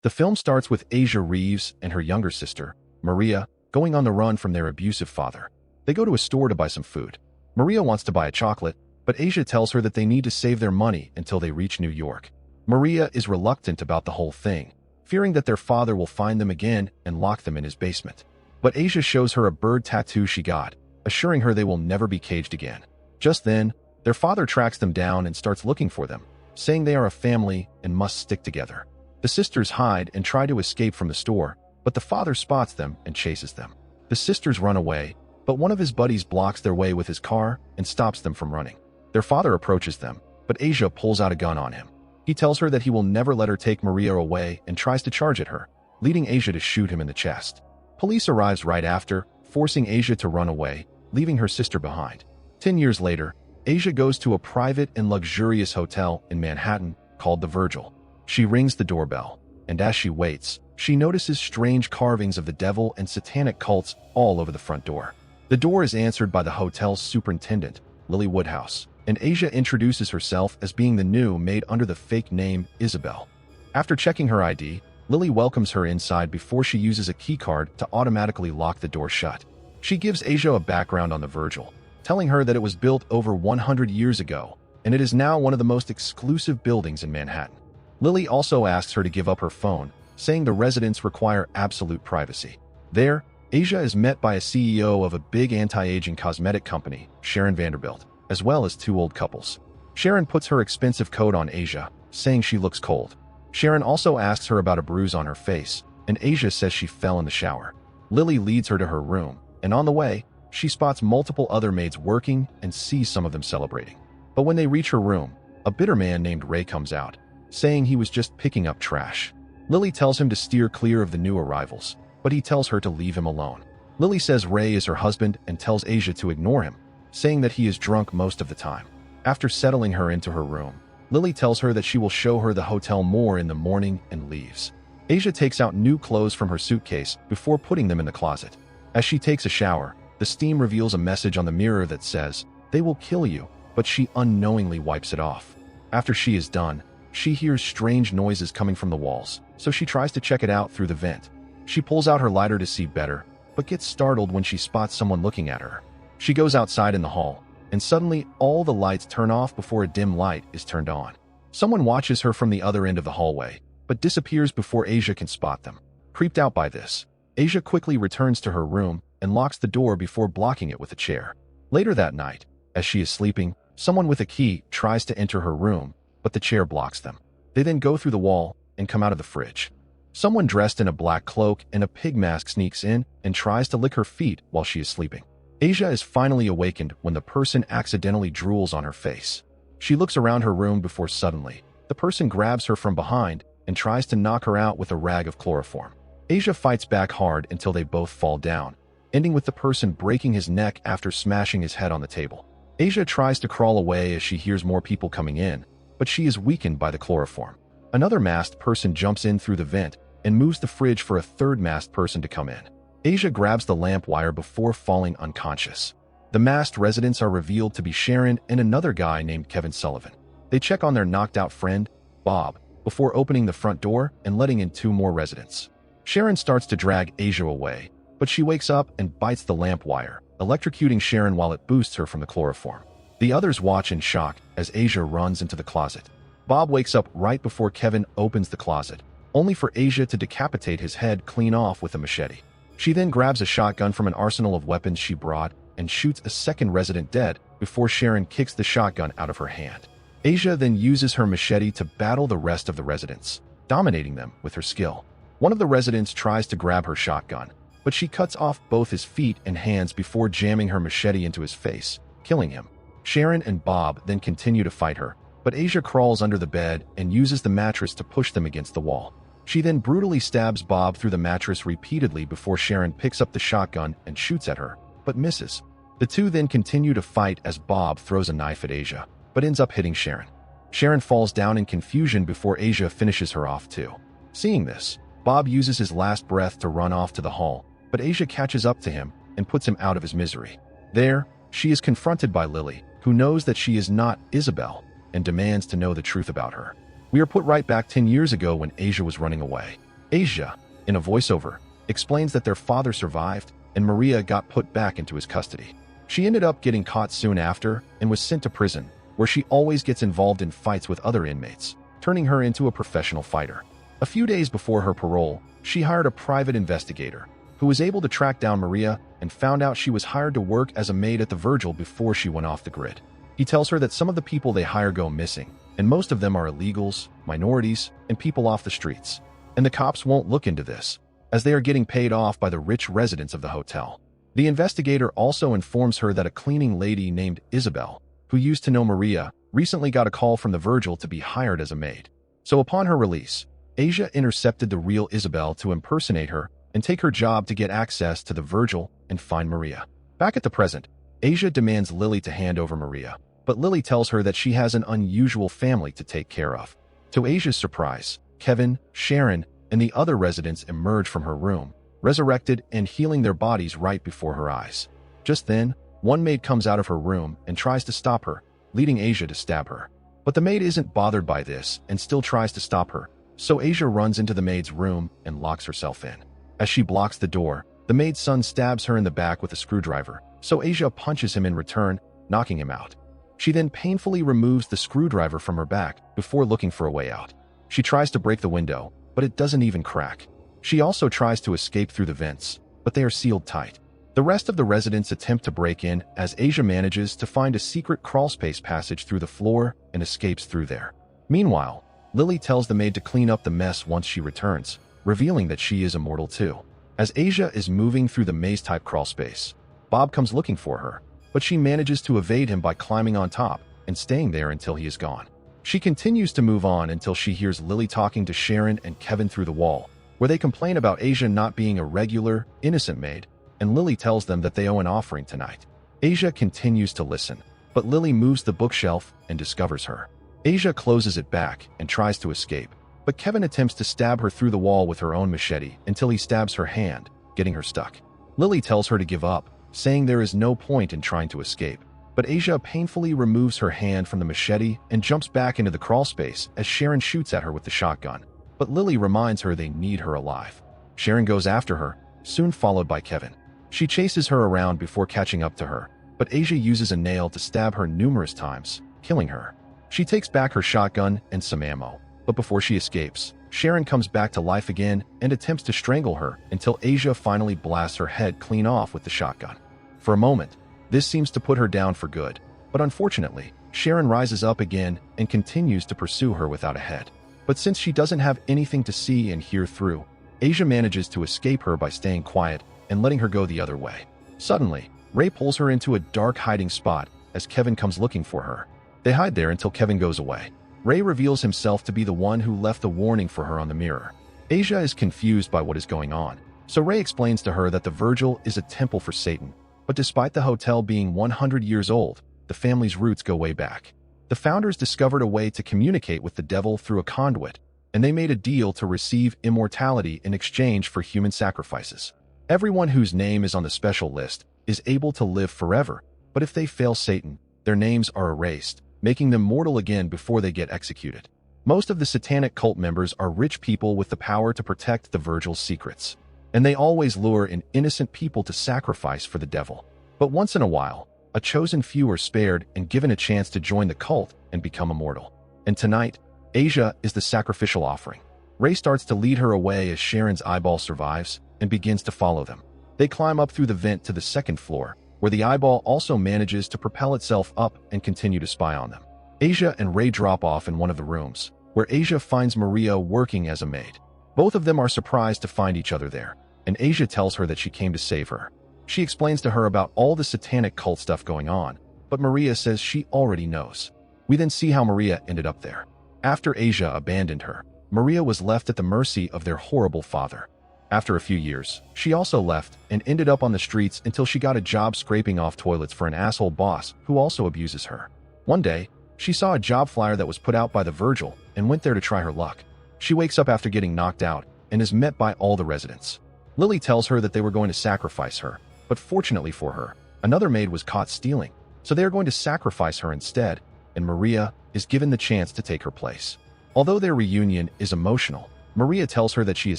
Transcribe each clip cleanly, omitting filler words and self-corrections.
The film starts with Asia Reeves and her younger sister, Maria, going on the run from their abusive father. They go to a store to buy some food. Maria wants to buy a chocolate, but Asia tells her that they need to save their money until they reach New York. Maria is reluctant about the whole thing, fearing that their father will find them again and lock them in his basement. But Asia shows her a bird tattoo she got, assuring her they will never be caged again. Just then, their father tracks them down and starts looking for them, saying they are a family and must stick together. The sisters hide and try to escape from the store, but the father spots them and chases them. The sisters run away, but one of his buddies blocks their way with his car and stops them from running. Their father approaches them, but Asia pulls out a gun on him. He tells her that he will never let her take Maria away and tries to charge at her, leading Asia to shoot him in the chest. Police arrives right after, forcing Asia to run away, leaving her sister behind. 10 years later, Asia goes to a private and luxurious hotel in Manhattan called the Virgil. She rings the doorbell, and as she waits, she notices strange carvings of the devil and satanic cults all over the front door. The door is answered by the hotel's superintendent, Lily Woodhouse, and Asia introduces herself as being the new maid under the fake name Isabel. After checking her ID, Lily welcomes her inside before she uses a keycard to automatically lock the door shut. She gives Asia a background on the Virgil, telling her that it was built over 100 years ago, and it is now one of the most exclusive buildings in Manhattan. Lily also asks her to give up her phone, saying the residents require absolute privacy. There, Asia is met by a CEO of a big anti-aging cosmetic company, Sharon Vanderbilt, as well as two old couples. Sharon puts her expensive coat on Asia, saying she looks cold. Sharon also asks her about a bruise on her face, and Asia says she fell in the shower. Lily leads her to her room, and on the way, she spots multiple other maids working and sees some of them celebrating. But when they reach her room, a bitter man named Ray comes out, saying he was just picking up trash. Lily tells him to steer clear of the new arrivals, but he tells her to leave him alone. Lily says Ray is her husband and tells Asia to ignore him, saying that he is drunk most of the time. After settling her into her room, Lily tells her that she will show her the hotel more in the morning and leaves. Asia takes out new clothes from her suitcase before putting them in the closet. As she takes a shower, the steam reveals a message on the mirror that says, "They will kill you," but she unknowingly wipes it off. After she is done, she hears strange noises coming from the walls, so she tries to check it out through the vent. She pulls out her lighter to see better, but gets startled when she spots someone looking at her. She goes outside in the hall, and suddenly all the lights turn off before a dim light is turned on. Someone watches her from the other end of the hallway, but disappears before Asia can spot them. Creeped out by this, Asia quickly returns to her room and locks the door before blocking it with a chair. Later that night, as she is sleeping, someone with a key tries to enter her room, but the chair blocks them. They then go through the wall and come out of the fridge. Someone dressed in a black cloak and a pig mask sneaks in and tries to lick her feet while she is sleeping. Asia is finally awakened when the person accidentally drools on her face. She looks around her room before suddenly, the person grabs her from behind and tries to knock her out with a rag of chloroform. Asia fights back hard until they both fall down, ending with the person breaking his neck after smashing his head on the table. Asia tries to crawl away as she hears more people coming in, but she is weakened by the chloroform. Another masked person jumps in through the vent and moves the fridge for a third masked person to come in. Asia grabs the lamp wire before falling unconscious. The masked residents are revealed to be Sharon and another guy named Kevin Sullivan. They check on their knocked-out friend, Bob, before opening the front door and letting in two more residents. Sharon starts to drag Asia away, but she wakes up and bites the lamp wire, electrocuting Sharon while it boosts her from the chloroform. The others watch in shock as Asia runs into the closet. Bob wakes up right before Kevin opens the closet, only for Asia to decapitate his head clean off with a machete. She then grabs a shotgun from an arsenal of weapons she brought and shoots a second resident dead before Sharon kicks the shotgun out of her hand. Asia then uses her machete to battle the rest of the residents, dominating them with her skill. One of the residents tries to grab her shotgun, but she cuts off both his feet and hands before jamming her machete into his face, killing him. Sharon and Bob then continue to fight her, but Asia crawls under the bed and uses the mattress to push them against the wall. She then brutally stabs Bob through the mattress repeatedly before Sharon picks up the shotgun and shoots at her, but misses. The two then continue to fight as Bob throws a knife at Asia, but ends up hitting Sharon. Sharon falls down in confusion before Asia finishes her off too. Seeing this, Bob uses his last breath to run off to the hall, but Asia catches up to him and puts him out of his misery. There, she is confronted by Lily, who knows that she is not Isabel, and demands to know the truth about her. We are put right back 10 years ago when Asia was running away. Asia, in a voiceover, explains that their father survived and Maria got put back into his custody. She ended up getting caught soon after and was sent to prison, where she always gets involved in fights with other inmates, turning her into a professional fighter. A few days before her parole, she hired a private investigator who was able to track down Maria and found out she was hired to work as a maid at the Virgil before she went off the grid. He tells her that some of the people they hire go missing, and most of them are illegals, minorities, and people off the streets. And the cops won't look into this, as they are getting paid off by the rich residents of the hotel. The investigator also informs her that a cleaning lady named Isabel, who used to know Maria, recently got a call from the Virgil to be hired as a maid. So upon her release, Asia intercepted the real Isabel to impersonate her and take her job to get access to the Virgil and find Maria. Back at the present, Asia demands Lily to hand over Maria, but Lily tells her that she has an unusual family to take care of. To Asia's surprise, Kevin, Sharon, and the other residents emerge from her room, resurrected and healing their bodies right before her eyes. Just then, one maid comes out of her room and tries to stop her, leading Asia to stab her. But the maid isn't bothered by this and still tries to stop her, so Asia runs into the maid's room and locks herself in. As she blocks the door, the maid's son stabs her in the back with a screwdriver, so Asia punches him in return, knocking him out. She then painfully removes the screwdriver from her back before looking for a way out. She tries to break the window, but it doesn't even crack. She also tries to escape through the vents, but they are sealed tight. The rest of the residents attempt to break in as Asia manages to find a secret crawlspace passage through the floor and escapes through there. Meanwhile, Lily tells the maid to clean up the mess once she returns, revealing that she is immortal too. As Asia is moving through the maze-type crawlspace, Bob comes looking for her, but she manages to evade him by climbing on top and staying there until he is gone. She continues to move on until she hears Lily talking to Sharon and Kevin through the wall, where they complain about Asia not being a regular, innocent maid, and Lily tells them that they owe an offering tonight. Asia continues to listen, but Lily moves the bookshelf and discovers her. Asia closes it back and tries to escape, but Kevin attempts to stab her through the wall with her own machete until he stabs her hand, getting her stuck. Lily tells her to give up, saying there is no point in trying to escape, but Asia painfully removes her hand from the machete and jumps back into the crawlspace as Sharon shoots at her with the shotgun, but Lily reminds her they need her alive. Sharon goes after her, soon followed by Kevin. She chases her around before catching up to her, but Asia uses a nail to stab her numerous times, killing her. She takes back her shotgun and some ammo, but before she escapes, Sharon comes back to life again and attempts to strangle her until Asia finally blasts her head clean off with the shotgun. For a moment, this seems to put her down for good, but unfortunately, Sharon rises up again and continues to pursue her without a head. But since she doesn't have anything to see and hear through, Asia manages to escape her by staying quiet and letting her go the other way. Suddenly, Ray pulls her into a dark hiding spot as Kevin comes looking for her. They hide there until Kevin goes away. Ray reveals himself to be the one who left the warning for her on the mirror. Asia is confused by what is going on, so Ray explains to her that the Virgil is a temple for Satan, but despite the hotel being 100 years old, the family's roots go way back. The founders discovered a way to communicate with the devil through a conduit, and they made a deal to receive immortality in exchange for human sacrifices. Everyone whose name is on the special list is able to live forever, but if they fail Satan, their names are erased, making them mortal again before they get executed. Most of the satanic cult members are rich people with the power to protect the Virgil's secrets, and they always lure in innocent people to sacrifice for the devil. But once in a while, a chosen few are spared and given a chance to join the cult and become immortal. And tonight, Asia is the sacrificial offering. Ray starts to lead her away as Sharon's eyeball survives and begins to follow them. They climb up through the vent to the second floor, where the eyeball also manages to propel itself up and continue to spy on them. Asia and Ray drop off in one of the rooms, where Asia finds Maria working as a maid. Both of them are surprised to find each other there, and Asia tells her that she came to save her. She explains to her about all the satanic cult stuff going on, but Maria says she already knows. We then see how Maria ended up there. After Asia abandoned her, Maria was left at the mercy of their horrible father. After a few years, she also left and ended up on the streets until she got a job scraping off toilets for an asshole boss who also abuses her. One day, she saw a job flyer that was put out by the Virgil and went there to try her luck. She wakes up after getting knocked out and is met by all the residents. Lily tells her that they were going to sacrifice her, but fortunately for her, another maid was caught stealing, so they are going to sacrifice her instead, and Maria is given the chance to take her place. Although their reunion is emotional, Maria tells her that she is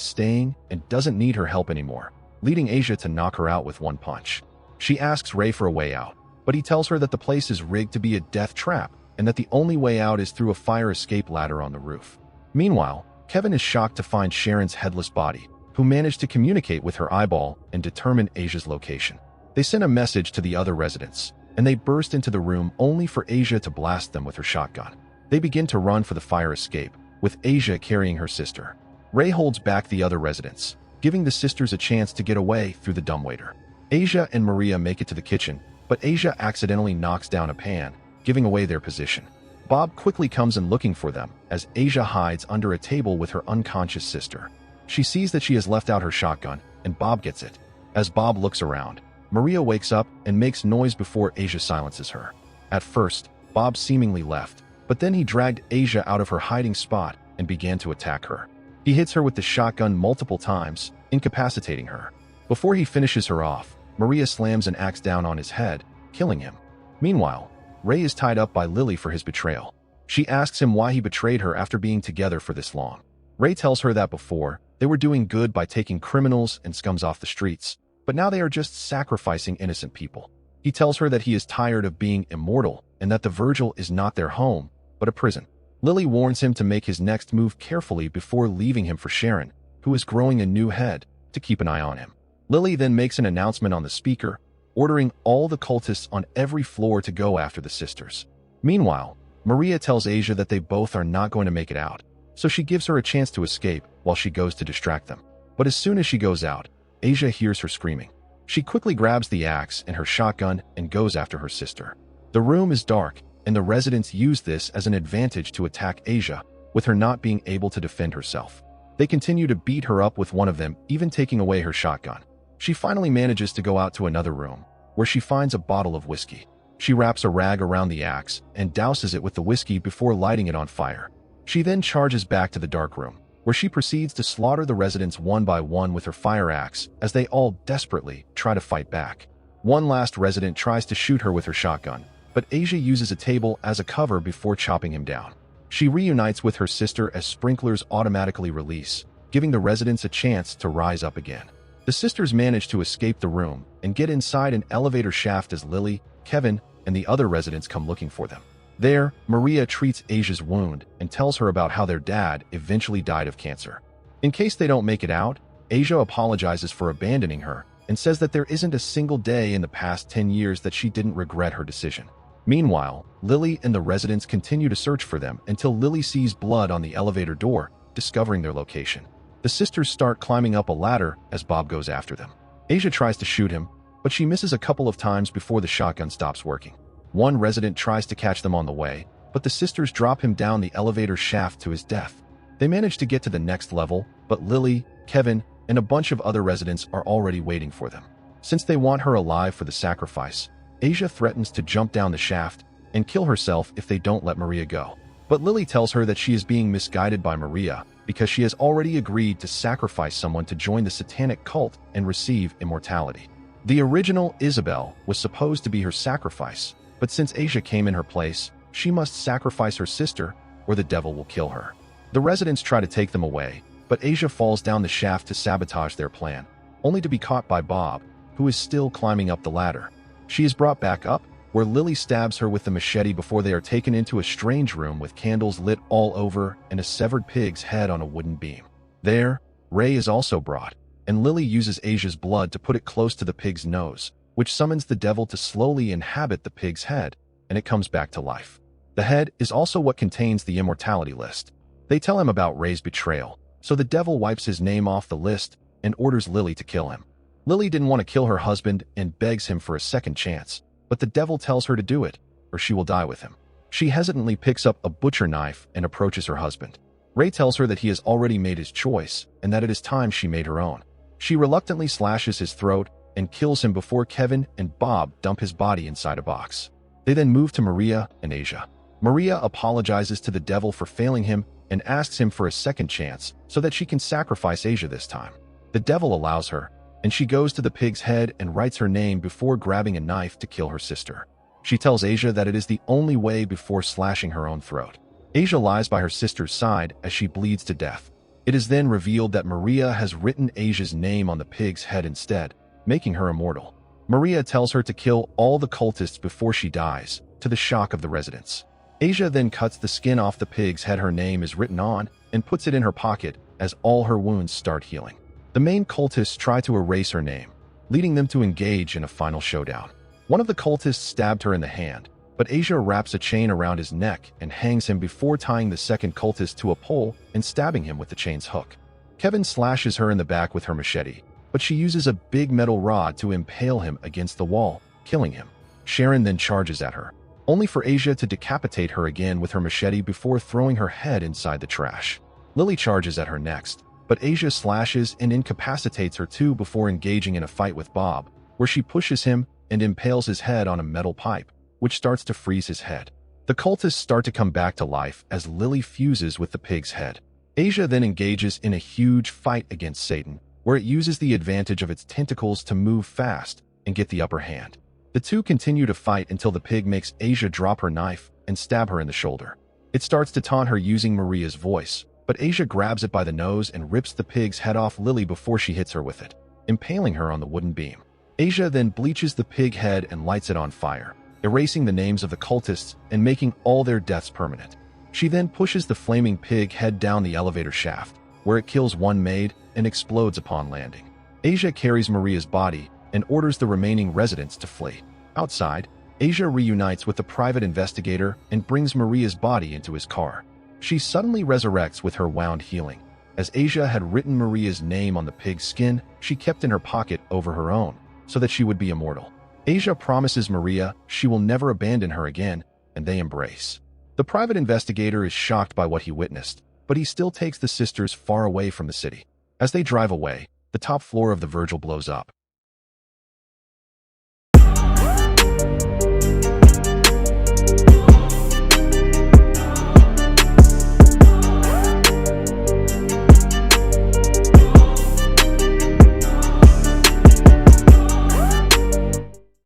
staying and doesn't need her help anymore, leading Asia to knock her out with one punch. She asks Ray for a way out, but he tells her that the place is rigged to be a death trap and that the only way out is through a fire escape ladder on the roof. Meanwhile, Kevin is shocked to find Sharon's headless body, who managed to communicate with her eyeball and determine Asia's location. They send a message to the other residents, and they burst into the room only for Asia to blast them with her shotgun. They begin to run for the fire escape, with Asia carrying her sister. Ray holds back the other residents, giving the sisters a chance to get away through the dumbwaiter. Asia and Maria make it to the kitchen, but Asia accidentally knocks down a pan, giving away their position. Bob quickly comes in looking for them, as Asia hides under a table with her unconscious sister. She sees that she has left out her shotgun, and Bob gets it. As Bob looks around, Maria wakes up and makes noise before Asia silences her. At first, Bob seemingly left, but then he dragged Asia out of her hiding spot and began to attack her. He hits her with the shotgun multiple times, incapacitating her. Before he finishes her off, Maria slams an axe down on his head, killing him. Meanwhile, Ray is tied up by Lily for his betrayal. She asks him why he betrayed her after being together for this long. Ray tells her that before, they were doing good by taking criminals and scums off the streets, but now they are just sacrificing innocent people. He tells her that he is tired of being immortal and that the Virgil is not their home, but a prison. Lily warns him to make his next move carefully before leaving him for Sharon, who is growing a new head, to keep an eye on him. Lily then makes an announcement on the speaker, ordering all the cultists on every floor to go after the sisters. Meanwhile, Maria tells Asia that they both are not going to make it out, so she gives her a chance to escape while she goes to distract them. But as soon as she goes out, Asia hears her screaming. She quickly grabs the axe and her shotgun and goes after her sister. The room is dark, and the residents use this as an advantage to attack Asia, with her not being able to defend herself. They continue to beat her up with one of them, even taking away her shotgun. She finally manages to go out to another room, where she finds a bottle of whiskey. She wraps a rag around the axe and douses it with the whiskey before lighting it on fire. She then charges back to the dark room, where she proceeds to slaughter the residents one by one with her fire axe as they all desperately try to fight back. One last resident tries to shoot her with her shotgun, but Asia uses a table as a cover before chopping him down. She reunites with her sister as sprinklers automatically release, giving the residents a chance to rise up again. The sisters manage to escape the room and get inside an elevator shaft as Lily, Kevin, and the other residents come looking for them. There, Maria treats Asia's wound and tells her about how their dad eventually died of cancer. In case they don't make it out, Asia apologizes for abandoning her and says that there isn't a single day in the past 10 years that she didn't regret her decision. Meanwhile, Lily and the residents continue to search for them until Lily sees blood on the elevator door, discovering their location. The sisters start climbing up a ladder as Bob goes after them. Asia tries to shoot him, but she misses a couple of times before the shotgun stops working. One resident tries to catch them on the way, but the sisters drop him down the elevator shaft to his death. They manage to get to the next level, but Lily, Kevin, and a bunch of other residents are already waiting for them. Since they want her alive for the sacrifice, Asia threatens to jump down the shaft and kill herself if they don't let Maria go. But Lily tells her that she is being misguided by Maria because she has already agreed to sacrifice someone to join the satanic cult and receive immortality. The original Isabel was supposed to be her sacrifice, but since Asia came in her place, she must sacrifice her sister or the devil will kill her. The residents try to take them away, but Asia falls down the shaft to sabotage their plan, only to be caught by Bob, who is still climbing up the ladder. She is brought back up, where Lily stabs her with the machete before they are taken into a strange room with candles lit all over and a severed pig's head on a wooden beam. There, Ray is also brought, and Lily uses Asia's blood to put it close to the pig's nose, which summons the devil to slowly inhabit the pig's head, and it comes back to life. The head is also what contains the immortality list. They tell him about Ray's betrayal, so the devil wipes his name off the list and orders Lily to kill him. Lily didn't want to kill her husband and begs him for a second chance, but the devil tells her to do it, or she will die with him. She hesitantly picks up a butcher knife and approaches her husband. Ray tells her that he has already made his choice and that it is time she made her own. She reluctantly slashes his throat and kills him before Kevin and Bob dump his body inside a box. They then move to Maria and Asia. Maria apologizes to the devil for failing him and asks him for a second chance so that she can sacrifice Asia this time. The devil allows her, and she goes to the pig's head and writes her name before grabbing a knife to kill her sister. She tells Asia that it is the only way before slashing her own throat. Asia lies by her sister's side as she bleeds to death. It is then revealed that Maria has written Asia's name on the pig's head instead, making her immortal. Maria tells her to kill all the cultists before she dies, to the shock of the residents. Asia then cuts the skin off the pig's head her name is written on and puts it in her pocket as all her wounds start healing. The main cultists try to erase her name, leading them to engage in a final showdown. One of the cultists stabbed her in the hand, but Asia wraps a chain around his neck and hangs him before tying the second cultist to a pole and stabbing him with the chain's hook. Kevin slashes her in the back with her machete, but she uses a big metal rod to impale him against the wall, killing him. Sharon then charges at her, only for Asia to decapitate her again with her machete before throwing her head inside the trash. Lily charges at her next, but Asia slashes and incapacitates her too before engaging in a fight with Bob, where she pushes him and impales his head on a metal pipe, which starts to freeze his head. The cultists start to come back to life as Lily fuses with the pig's head. Asia then engages in a huge fight against Satan, where it uses the advantage of its tentacles to move fast and get the upper hand. The two continue to fight until the pig makes Asia drop her knife and stab her in the shoulder. It starts to taunt her using Maria's voice, but Asia grabs it by the nose and rips the pig's head off Lily before she hits her with it, impaling her on the wooden beam. Asia then bleaches the pig head and lights it on fire, erasing the names of the cultists and making all their deaths permanent. She then pushes the flaming pig head down the elevator shaft, where it kills one maid and explodes upon landing. Asia carries Maria's body and orders the remaining residents to flee. Outside, Asia reunites with the private investigator and brings Maria's body into his car. She suddenly resurrects with her wound healing. As Asia had written Maria's name on the pig's skin, she kept in her pocket over her own, so that she would be immortal. Asia promises Maria she will never abandon her again, and they embrace. The private investigator is shocked by what he witnessed, but he still takes the sisters far away from the city. As they drive away, the top floor of the Virgil blows up,